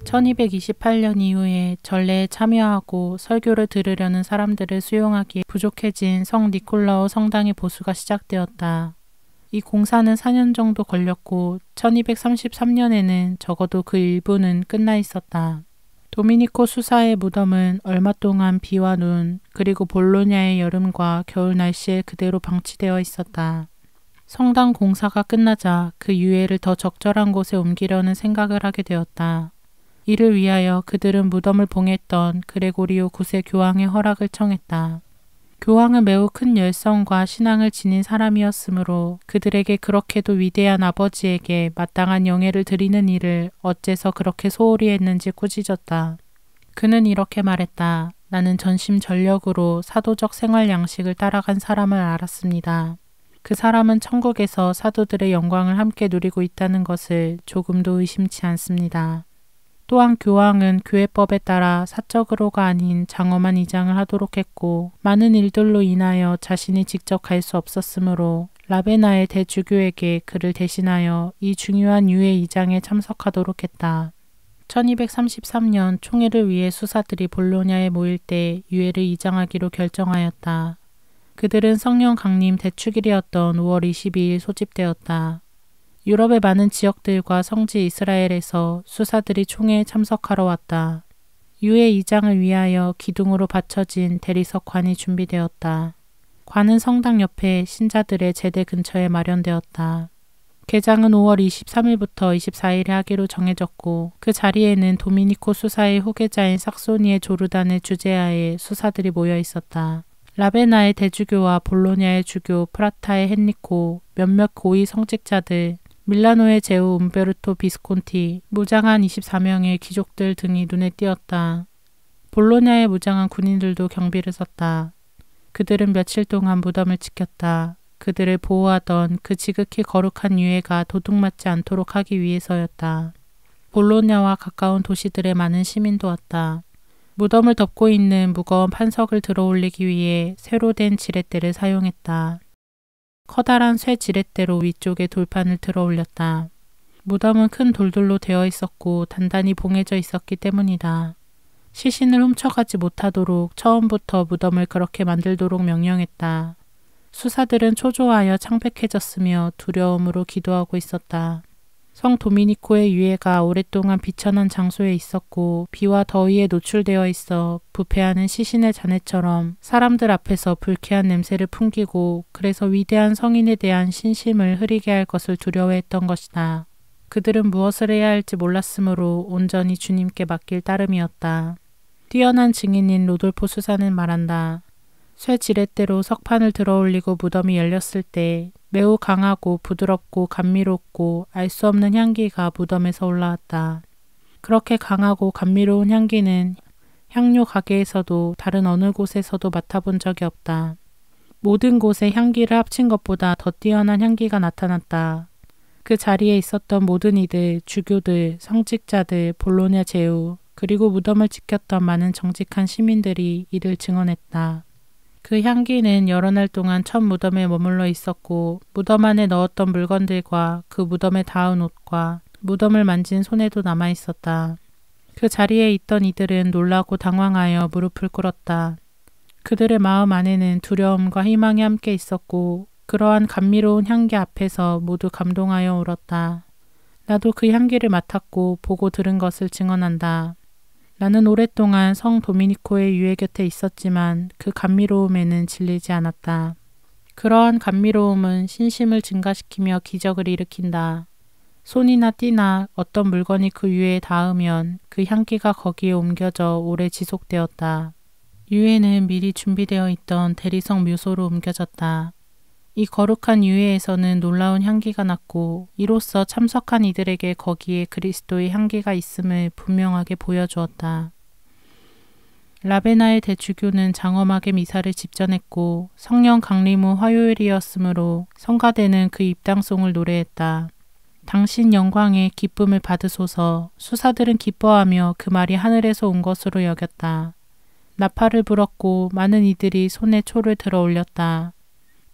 1228년 이후에 전례에 참여하고 설교를 들으려는 사람들을 수용하기에 부족해진 성 니콜라오 성당의 보수가 시작되었다. 이 공사는 4년 정도 걸렸고 1233년에는 적어도 그 일부는 끝나 있었다. 도미니코 수사의 무덤은 얼마 동안 비와 눈, 그리고 볼로냐의 여름과 겨울 날씨에 그대로 방치되어 있었다. 성당 공사가 끝나자 그 유해를 더 적절한 곳에 옮기려는 생각을 하게 되었다. 이를 위하여 그들은 무덤을 봉했던 그레고리오 9세 교황의 허락을 청했다. 교황은 매우 큰 열성과 신앙을 지닌 사람이었으므로 그들에게 그렇게도 위대한 아버지에게 마땅한 영예를 드리는 일을 어째서 그렇게 소홀히 했는지 꾸짖었다. 그는 이렇게 말했다. 나는 전심전력으로 사도적 생활 양식을 따라간 사람을 알았습니다. 그 사람은 천국에서 사도들의 영광을 함께 누리고 있다는 것을 조금도 의심치 않습니다. 또한 교황은 교회법에 따라 사적으로가 아닌 장엄한 이장을 하도록 했고 많은 일들로 인하여 자신이 직접 갈 수 없었으므로 라베나의 대주교에게 그를 대신하여 이 중요한 유해 이장에 참석하도록 했다. 1233년 총회를 위해 수사들이 볼로냐에 모일 때 유해를 이장하기로 결정하였다. 그들은 성령 강림 대축일이었던 5월 22일 소집되었다. 유럽의 많은 지역들과 성지 이스라엘에서 수사들이 총회에 참석하러 왔다. 유해 이장을 위하여 기둥으로 받쳐진 대리석 관이 준비되었다. 관은 성당 옆에 신자들의 제대 근처에 마련되었다. 개장은 5월 23일부터 24일에 하기로 정해졌고 그 자리에는 도미니코 수사의 후계자인 삭소니의 조르단의 주재하에 수사들이 모여 있었다. 라베나의 대주교와 볼로냐의 주교 프라타의 헨리코, 몇몇 고위 성직자들, 밀라노의 제후 움베르토 비스콘티, 무장한 24명의 귀족들 등이 눈에 띄었다. 볼로냐의 무장한 군인들도 경비를 섰다. 그들은 며칠 동안 무덤을 지켰다. 그들을 보호하던 그 지극히 거룩한 유해가 도둑맞지 않도록 하기 위해서였다. 볼로냐와 가까운 도시들의 많은 시민도 왔다. 무덤을 덮고 있는 무거운 판석을 들어올리기 위해 새로 된 지렛대를 사용했다. 커다란 쇠 지렛대로 위쪽에 돌판을 들어 올렸다. 무덤은 큰 돌들로 되어 있었고 단단히 봉해져 있었기 때문이다. 시신을 훔쳐가지 못하도록 처음부터 무덤을 그렇게 만들도록 명령했다. 수사들은 초조하여 창백해졌으며 두려움으로 기도하고 있었다. 성 도미니코의 유해가 오랫동안 비천한 장소에 있었고 비와 더위에 노출되어 있어 부패하는 시신의 잔해처럼 사람들 앞에서 불쾌한 냄새를 풍기고 그래서 위대한 성인에 대한 신심을 흐리게 할 것을 두려워했던 것이다. 그들은 무엇을 해야 할지 몰랐으므로 온전히 주님께 맡길 따름이었다. 뛰어난 증인인 로돌포 수사는 말한다. 쇠 지렛대로 석판을 들어올리고 무덤이 열렸을 때 매우 강하고 부드럽고 감미롭고 알 수 없는 향기가 무덤에서 올라왔다. 그렇게 강하고 감미로운 향기는 향료 가게에서도 다른 어느 곳에서도 맡아본 적이 없다. 모든 곳에 향기를 합친 것보다 더 뛰어난 향기가 나타났다. 그 자리에 있었던 모든 이들, 주교들, 성직자들, 볼로냐 제후, 그리고 무덤을 지켰던 많은 정직한 시민들이 이를 증언했다. 그 향기는 여러 날 동안 첫 무덤에 머물러 있었고 무덤 안에 넣었던 물건들과 그 무덤에 닿은 옷과 무덤을 만진 손에도 남아 있었다. 그 자리에 있던 이들은 놀라고 당황하여 무릎을 꿇었다. 그들의 마음 안에는 두려움과 희망이 함께 있었고 그러한 감미로운 향기 앞에서 모두 감동하여 울었다. 나도 그 향기를 맡았고 보고 들은 것을 증언한다. 나는 오랫동안 성 도미니코의 유해 곁에 있었지만 그 감미로움에는 질리지 않았다. 그러한 감미로움은 신심을 증가시키며 기적을 일으킨다. 손이나 띠나 어떤 물건이 그 유해에 닿으면 그 향기가 거기에 옮겨져 오래 지속되었다. 유해는 미리 준비되어 있던 대리석 묘소로 옮겨졌다. 이 거룩한 유해에서는 놀라운 향기가 났고 이로써 참석한 이들에게 거기에 그리스도의 향기가 있음을 분명하게 보여주었다. 라베나의 대주교는 장엄하게 미사를 집전했고 성령 강림 후 화요일이었으므로 성가대는 그 입당송을 노래했다. 당신 영광의 기쁨을 받으소서. 수사들은 기뻐하며 그 말이 하늘에서 온 것으로 여겼다. 나팔을 불었고 많은 이들이 손에 초를 들어 올렸다.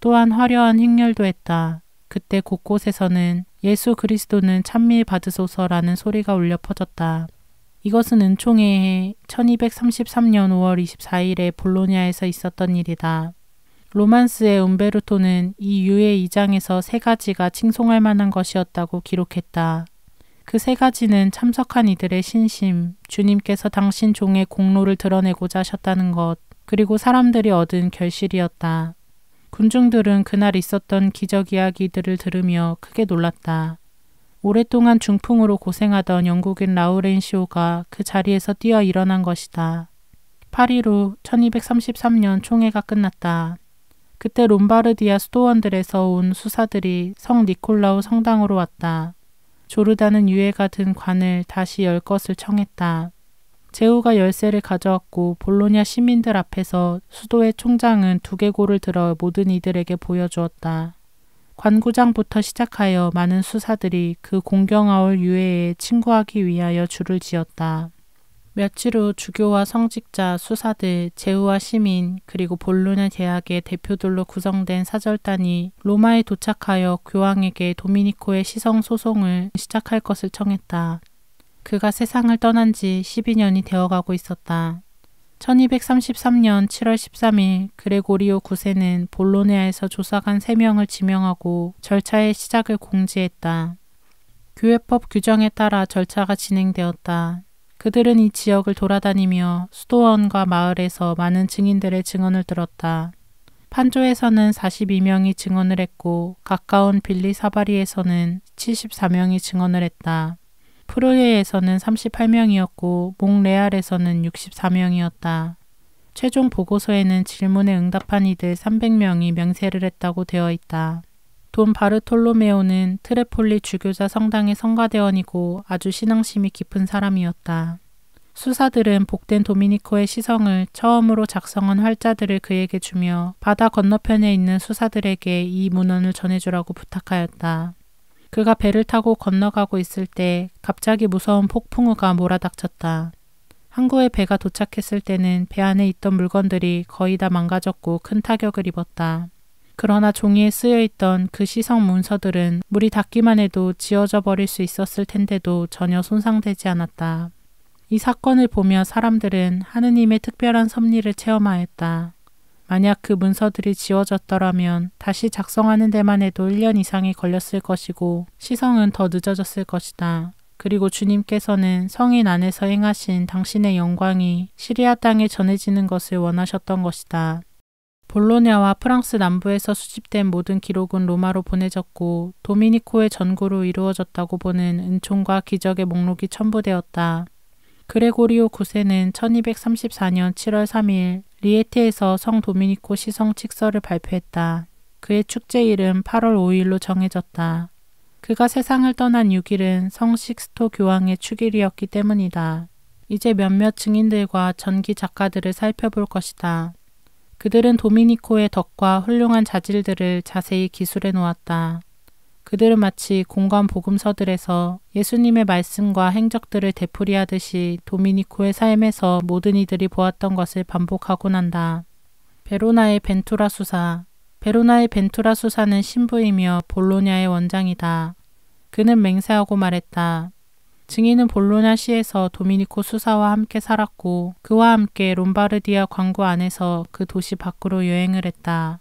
또한 화려한 행렬도 했다. 그때 곳곳에서는 예수 그리스도는 찬미를 받으소서라는 소리가 울려 퍼졌다. 이것은 은총의 해 1233년 5월 24일에 볼로냐에서 있었던 일이다. 로만스의 움베르토는 이 유해 2장에서 세 가지가 칭송할 만한 것이었다고 기록했다. 그 세 가지는 참석한 이들의 신심, 주님께서 당신 종의 공로를 드러내고자 하셨다는 것, 그리고 사람들이 얻은 결실이었다. 군중들은 그날 있었던 기적 이야기들을 들으며 크게 놀랐다. 오랫동안 중풍으로 고생하던 영국인 라우렌시오가 그 자리에서 뛰어 일어난 것이다. 8일 후 1233년 총회가 끝났다. 그때 롬바르디아 수도원들에서 온 수사들이 성 니콜라우 성당으로 왔다. 조르다는 유해가 든 관을 다시 열 것을 청했다. 제후가 열쇠를 가져왔고 볼로냐 시민들 앞에서 수도의 총장은 두개골을 들어 모든 이들에게 보여주었다. 관구장부터 시작하여 많은 수사들이 그 공경아올 유해에 친구하기 위하여 줄을 지었다. 며칠 후 주교와 성직자, 수사들, 제후와 시민, 그리고 볼로냐 대학의 대표들로 구성된 사절단이 로마에 도착하여 교황에게 도미니코의 시성 소송을 시작할 것을 청했다. 그가 세상을 떠난 지 12년이 되어가고 있었다. 1233년 7월 13일 그레고리오 9세는 볼로냐에서 조사관 3명을 지명하고 절차의 시작을 공지했다. 교회법 규정에 따라 절차가 진행되었다. 그들은 이 지역을 돌아다니며 수도원과 마을에서 많은 증인들의 증언을 들었다. 판조에서는 42명이 증언을 했고 가까운 빌리사바리에서는 74명이 증언을 했다. 프루예에서는 38명이었고 몽레알에서는 64명이었다. 최종 보고서에는 질문에 응답한 이들 300명이 명세를 했다고 되어 있다. 돈 바르톨로메오는 트레폴리 주교자 성당의 성가대원이고 아주 신앙심이 깊은 사람이었다. 수사들은 복된 도미니코의 시성을 처음으로 작성한 활자들을 그에게 주며 바다 건너편에 있는 수사들에게 이 문헌을 전해주라고 부탁하였다. 그가 배를 타고 건너가고 있을 때 갑자기 무서운 폭풍우가 몰아닥쳤다. 항구에 배가 도착했을 때는 배 안에 있던 물건들이 거의 다 망가졌고 큰 타격을 입었다. 그러나 종이에 쓰여있던 그 시성 문서들은 물이 닿기만 해도 지워져 버릴 수 있었을 텐데도 전혀 손상되지 않았다. 이 사건을 보며 사람들은 하느님의 특별한 섭리를 체험하였다. 만약 그 문서들이 지워졌더라면 다시 작성하는 데만 해도 1년 이상이 걸렸을 것이고 시성은 더 늦어졌을 것이다. 그리고 주님께서는 성인 안에서 행하신 당신의 영광이 시리아 땅에 전해지는 것을 원하셨던 것이다. 볼로냐와 프랑스 남부에서 수집된 모든 기록은 로마로 보내졌고 도미니코의 전구로 이루어졌다고 보는 은총과 기적의 목록이 첨부되었다. 그레고리오 9세는 1234년 7월 3일 리에테에서 성 도미니코 시성 칙서를 발표했다. 그의 축제일은 8월 5일로 정해졌다. 그가 세상을 떠난 6일은 성 식스토 교황의 축일이었기 때문이다. 이제 몇몇 증인들과 전기 작가들을 살펴볼 것이다. 그들은 도미니코의 덕과 훌륭한 자질들을 자세히 기술해 놓았다. 그들은 마치 공관 복음서들에서 예수님의 말씀과 행적들을 되풀이하듯이 도미니코의 삶에서 모든 이들이 보았던 것을 반복하곤 한다. 베로나의 벤투라 수사. 베로나의 벤투라 수사는 신부이며 볼로냐의 원장이다. 그는 맹세하고 말했다. 증인은 볼로냐 시에서 도미니코 수사와 함께 살았고 그와 함께 롬바르디아 광구 안에서 그 도시 밖으로 여행을 했다.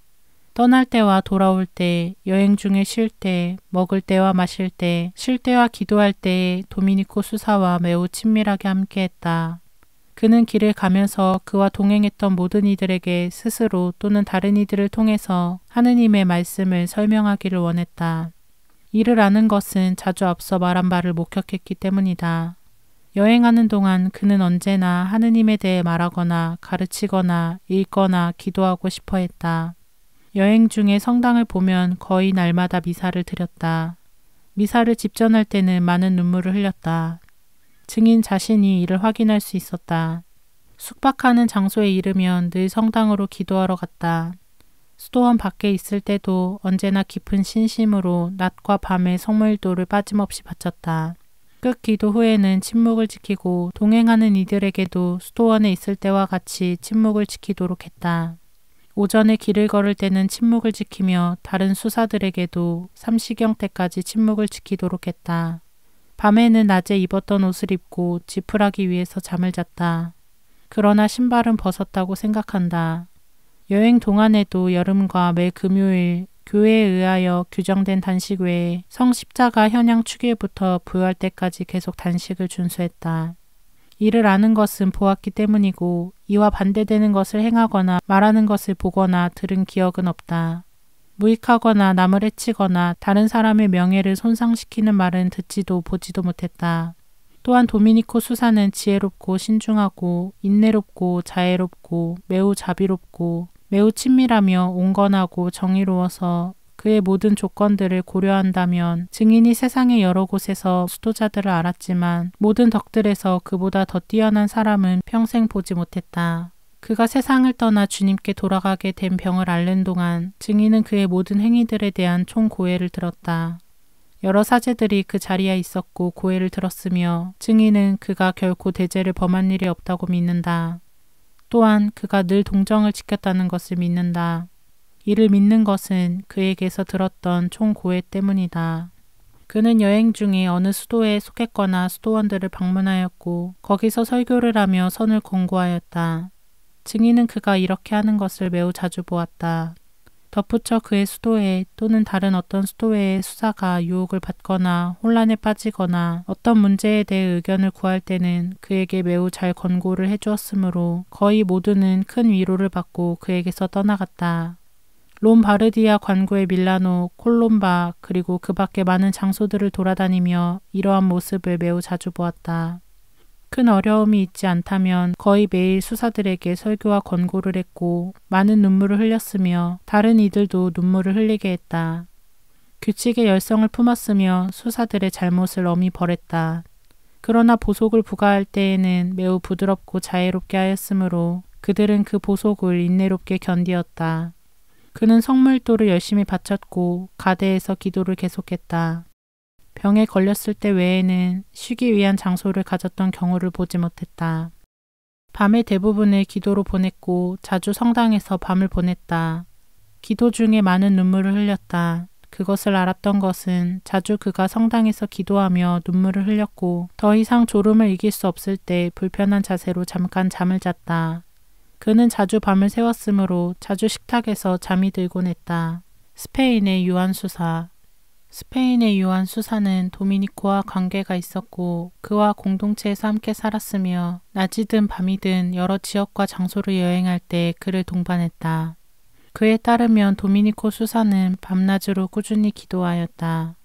떠날 때와 돌아올 때, 여행 중에 쉴 때, 먹을 때와 마실 때, 쉴 때와 기도할 때에 도미니코 수사와 매우 친밀하게 함께했다. 그는 길을 가면서 그와 동행했던 모든 이들에게 스스로 또는 다른 이들을 통해서 하느님의 말씀을 설명하기를 원했다. 이를 아는 것은 자주 앞서 말한 바를 목격했기 때문이다. 여행하는 동안 그는 언제나 하느님에 대해 말하거나 가르치거나 읽거나 기도하고 싶어 했다. 여행 중에 성당을 보면 거의 날마다 미사를 드렸다. 미사를 집전할 때는 많은 눈물을 흘렸다. 증인 자신이 이를 확인할 수 있었다. 숙박하는 장소에 이르면 늘 성당으로 기도하러 갔다. 수도원 밖에 있을 때도 언제나 깊은 신심으로 낮과 밤의 성물도를 빠짐없이 바쳤다. 끝 기도 후에는 침묵을 지키고 동행하는 이들에게도 수도원에 있을 때와 같이 침묵을 지키도록 했다. 오전에 길을 걸을 때는 침묵을 지키며 다른 수사들에게도 삼시경 때까지 침묵을 지키도록 했다. 밤에는 낮에 입었던 옷을 입고 지푸라기 위에서 잠을 잤다. 그러나 신발은 벗었다고 생각한다. 여행 동안에도 여름과 매 금요일 교회에 의하여 규정된 단식 외에 성십자가 현양 축일부터 부활 때까지 계속 단식을 준수했다. 이를 아는 것은 보았기 때문이고 이와 반대되는 것을 행하거나 말하는 것을 보거나 들은 기억은 없다. 무익하거나 남을 해치거나 다른 사람의 명예를 손상시키는 말은 듣지도 보지도 못했다. 또한 도미니코 수사는 지혜롭고 신중하고 인내롭고 자애롭고 매우 자비롭고 매우 친밀하며 온건하고 정의로워서 그의 모든 조건들을 고려한다면 증인이 세상의 여러 곳에서 수도자들을 알았지만 모든 덕들에서 그보다 더 뛰어난 사람은 평생 보지 못했다. 그가 세상을 떠나 주님께 돌아가게 된 병을 앓는 동안 증인은 그의 모든 행위들에 대한 총 고해를 들었다. 여러 사제들이 그 자리에 있었고 고해를 들었으며 증인은 그가 결코 대죄를 범한 일이 없다고 믿는다. 또한 그가 늘 동정을 지켰다는 것을 믿는다. 이를 믿는 것은 그에게서 들었던 총 고해 때문이다. 그는 여행 중에 어느 수도에 속했거나 수도원들을 방문하였고 거기서 설교를 하며 선을 권고하였다. 증인은 그가 이렇게 하는 것을 매우 자주 보았다. 덧붙여 그의 수도회 또는 다른 어떤 수도회의 수사가 유혹을 받거나 혼란에 빠지거나 어떤 문제에 대해 의견을 구할 때는 그에게 매우 잘 권고를 해주었으므로 거의 모두는 큰 위로를 받고 그에게서 떠나갔다. 롬 바르디아 관고의 밀라노, 콜롬바 그리고 그 밖에 많은 장소들을 돌아다니며 이러한 모습을 매우 자주 보았다. 큰 어려움이 있지 않다면 거의 매일 수사들에게 설교와 권고를 했고 많은 눈물을 흘렸으며 다른 이들도 눈물을 흘리게 했다. 규칙의 열성을 품었으며 수사들의 잘못을 엄히 벌했다. 그러나 보속을 부과할 때에는 매우 부드럽고 자애롭게 하였으므로 그들은 그 보속을 인내롭게 견디었다. 그는 성물도를 열심히 바쳤고 가대에서 기도를 계속했다. 병에 걸렸을 때 외에는 쉬기 위한 장소를 가졌던 경우를 보지 못했다. 밤의 대부분을 기도로 보냈고 자주 성당에서 밤을 보냈다. 기도 중에 많은 눈물을 흘렸다. 그것을 알았던 것은 자주 그가 성당에서 기도하며 눈물을 흘렸고 더 이상 졸음을 이길 수 없을 때 불편한 자세로 잠깐 잠을 잤다. 그는 자주 밤을 새웠으므로 자주 식탁에서 잠이 들곤 했다. 스페인의 유한 수사. 스페인의 유한 수사는 도미니코와 관계가 있었고 그와 공동체에서 함께 살았으며 낮이든 밤이든 여러 지역과 장소를 여행할 때 그를 동반했다. 그에 따르면 도미니코 수사는 밤낮으로 꾸준히 기도하였다.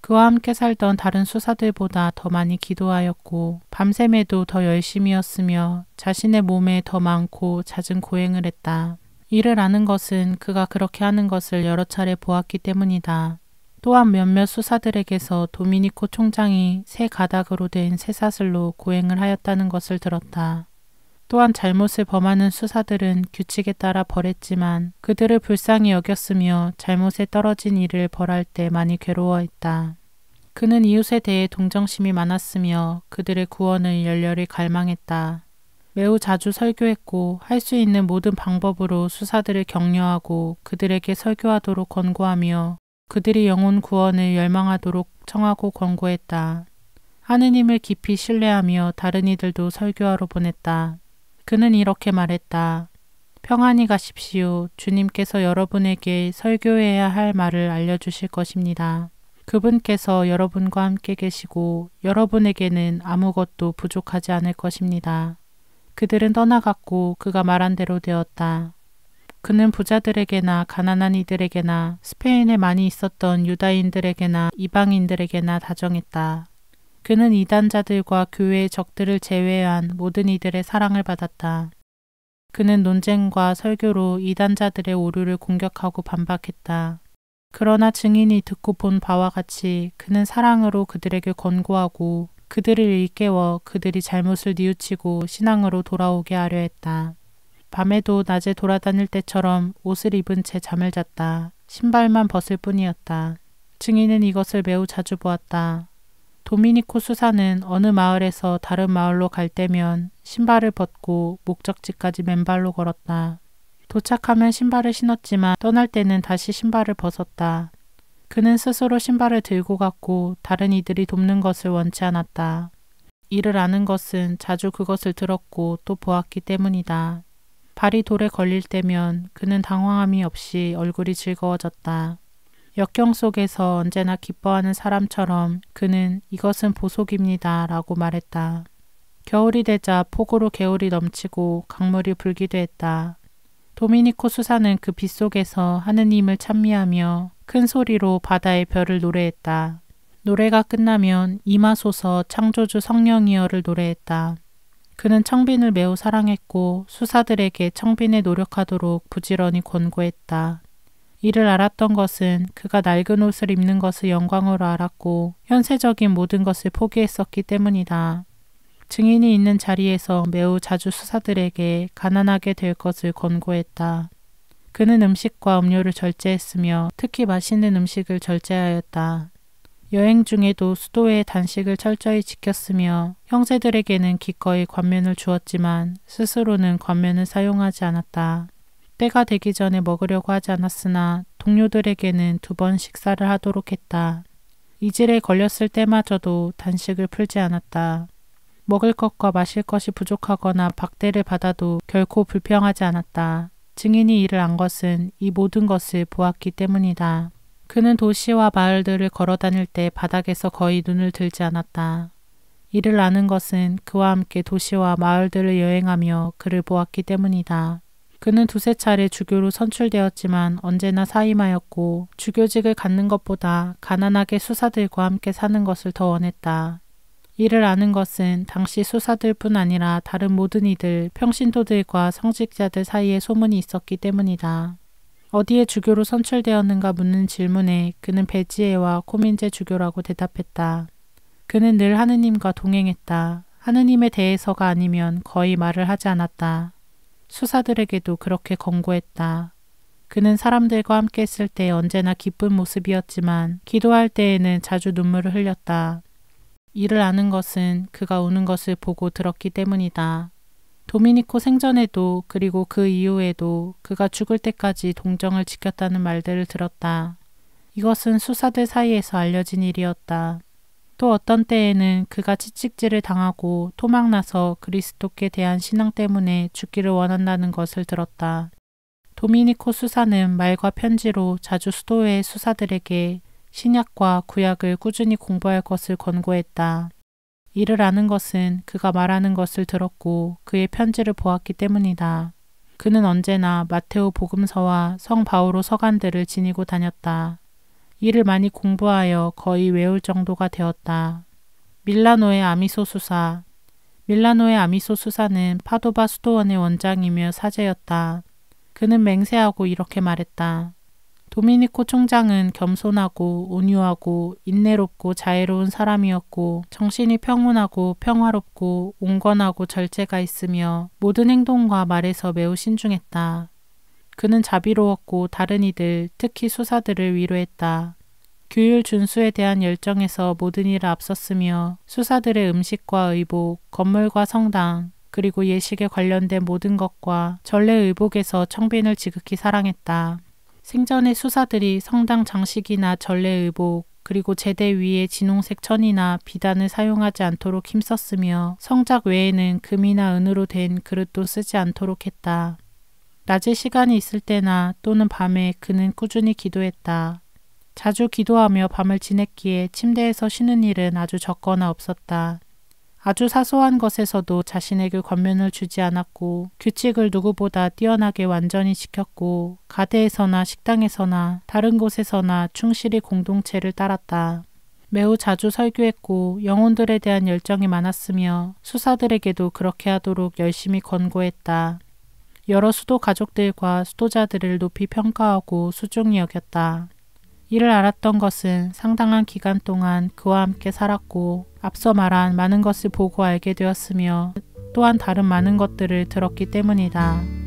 그와 함께 살던 다른 수사들보다 더 많이 기도하였고 밤샘에도 더 열심히였으며 자신의 몸에 더 많고 잦은 고행을 했다. 이를 아는 것은 그가 그렇게 하는 것을 여러 차례 보았기 때문이다. 또한 몇몇 수사들에게서 도미니코 총장이 새 가닥으로 된 쇠사슬로 고행을 하였다는 것을 들었다. 또한 잘못을 범하는 수사들은 규칙에 따라 벌했지만 그들을 불쌍히 여겼으며 잘못에 떨어진 이를 벌할 때 많이 괴로워했다. 그는 이웃에 대해 동정심이 많았으며 그들의 구원을 열렬히 갈망했다. 매우 자주 설교했고 할 수 있는 모든 방법으로 수사들을 격려하고 그들에게 설교하도록 권고하며 그들이 영혼 구원을 열망하도록 청하고 권고했다. 하느님을 깊이 신뢰하며 다른 이들도 설교하러 보냈다. 그는 이렇게 말했다. 평안히 가십시오. 주님께서 여러분에게 설교해야 할 말을 알려주실 것입니다. 그분께서 여러분과 함께 계시고 여러분에게는 아무것도 부족하지 않을 것입니다. 그들은 떠나갔고 그가 말한 대로 되었다. 그는 부자들에게나 가난한 이들에게나 스페인에 많이 있었던 유다인들에게나 이방인들에게나 다정했다. 그는 이단자들과 교회의 적들을 제외한 모든 이들의 사랑을 받았다. 그는 논쟁과 설교로 이단자들의 오류를 공격하고 반박했다. 그러나 증인이 듣고 본 바와 같이 그는 사랑으로 그들에게 권고하고 그들을 일깨워 그들이 잘못을 뉘우치고 신앙으로 돌아오게 하려 했다. 밤에도 낮에 돌아다닐 때처럼 옷을 입은 채 잠을 잤다. 신발만 벗을 뿐이었다. 증인은 이것을 매우 자주 보았다. 도미니코 수사는 어느 마을에서 다른 마을로 갈 때면 신발을 벗고 목적지까지 맨발로 걸었다. 도착하면 신발을 신었지만 떠날 때는 다시 신발을 벗었다. 그는 스스로 신발을 들고 갔고 다른 이들이 돕는 것을 원치 않았다. 이를 아는 것은 자주 그것을 들었고 또 보았기 때문이다. 발이 돌에 걸릴 때면 그는 당황함이 없이 얼굴이 즐거워졌다. 역경 속에서 언제나 기뻐하는 사람처럼 그는 이것은 보석입니다 라고 말했다. 겨울이 되자 폭우로 개울이 넘치고 강물이 불기도 했다. 도미니코 수사는 그 빗속에서 하느님을 찬미하며 큰 소리로 바다의 별을 노래했다. 노래가 끝나면 임하소서 창조주 성령이여를 노래했다. 그는 청빈을 매우 사랑했고 수사들에게 청빈에 노력하도록 부지런히 권고했다. 이를 알았던 것은 그가 낡은 옷을 입는 것을 영광으로 알았고 현세적인 모든 것을 포기했었기 때문이다. 증인이 있는 자리에서 매우 자주 수사들에게 가난하게 될 것을 권고했다. 그는 음식과 음료를 절제했으며 특히 맛있는 음식을 절제하였다. 여행 중에도 수도의 단식을 철저히 지켰으며 형제들에게는 기꺼이 권면을 주었지만 스스로는 권면을 사용하지 않았다. 때가 되기 전에 먹으려고 하지 않았으나 동료들에게는 2번 식사를 하도록 했다. 이질에 걸렸을 때마저도 단식을 풀지 않았다. 먹을 것과 마실 것이 부족하거나 박대를 받아도 결코 불평하지 않았다. 증인이 이를 안 것은 이 모든 것을 보았기 때문이다. 그는 도시와 마을들을 걸어 다닐 때 바닥에서 거의 눈을 들지 않았다. 이를 아는 것은 그와 함께 도시와 마을들을 여행하며 그를 보았기 때문이다. 그는 2~3차례 주교로 선출되었지만 언제나 사임하였고 주교직을 갖는 것보다 가난하게 수사들과 함께 사는 것을 더 원했다. 이를 아는 것은 당시 수사들뿐 아니라 다른 모든 이들, 평신도들과 성직자들 사이에 소문이 있었기 때문이다. 어디에 주교로 선출되었는가 묻는 질문에 그는 베지에와 코민제 주교라고 대답했다. 그는 늘 하느님과 동행했다. 하느님에 대해서가 아니면 거의 말을 하지 않았다. 수사들에게도 그렇게 권고했다. 그는 사람들과 함께 있을 때 언제나 기쁜 모습이었지만 기도할 때에는 자주 눈물을 흘렸다. 이를 아는 것은 그가 우는 것을 보고 들었기 때문이다. 도미니코 생전에도 그리고 그 이후에도 그가 죽을 때까지 동정을 지켰다는 말들을 들었다. 이것은 수사들 사이에서 알려진 일이었다. 또 어떤 때에는 그가 채찍질을 당하고 토막나서 그리스도께 대한 신앙 때문에 죽기를 원한다는 것을 들었다. 도미니코 수사는 말과 편지로 자주 수도의 수사들에게 신약과 구약을 꾸준히 공부할 것을 권고했다. 이를 아는 것은 그가 말하는 것을 들었고 그의 편지를 보았기 때문이다. 그는 언제나 마테오 복음서와 성 바오로 서간들을 지니고 다녔다. 이를 많이 공부하여 거의 외울 정도가 되었다. 밀라노의 아미소 수사. 밀라노의 아미소 수사는 파도바 수도원의 원장이며 사제였다. 그는 맹세하고 이렇게 말했다. 도미니코 총장은 겸손하고 온유하고 인내롭고 자애로운 사람이었고 정신이 평온하고 평화롭고 온건하고 절제가 있으며 모든 행동과 말에서 매우 신중했다. 그는 자비로웠고 다른 이들, 특히 수사들을 위로했다. 규율 준수에 대한 열정에서 모든 일을 앞섰으며 수사들의 음식과 의복, 건물과 성당, 그리고 예식에 관련된 모든 것과 전례 의복에서 청빈을 지극히 사랑했다. 생전의 수사들이 성당 장식이나 전례 의복, 그리고 제대 위에 진홍색 천이나 비단을 사용하지 않도록 힘썼으며 성작 외에는 금이나 은으로 된 그릇도 쓰지 않도록 했다. 낮에 시간이 있을 때나 또는 밤에 그는 꾸준히 기도했다. 자주 기도하며 밤을 지냈기에 침대에서 쉬는 일은 아주 적거나 없었다. 아주 사소한 것에서도 자신에게 권면을 주지 않았고 규칙을 누구보다 뛰어나게 완전히 지켰고 가대에서나 식당에서나 다른 곳에서나 충실히 공동체를 따랐다. 매우 자주 설교했고 영혼들에 대한 열정이 많았으며 수사들에게도 그렇게 하도록 열심히 권고했다. 여러 수도 가족들과 수도자들을 높이 평가하고 수중히 여겼다. 이를 알았던 것은 상당한 기간 동안 그와 함께 살았고 앞서 말한 많은 것을 보고 알게 되었으며 또한 다른 많은 것들을 들었기 때문이다.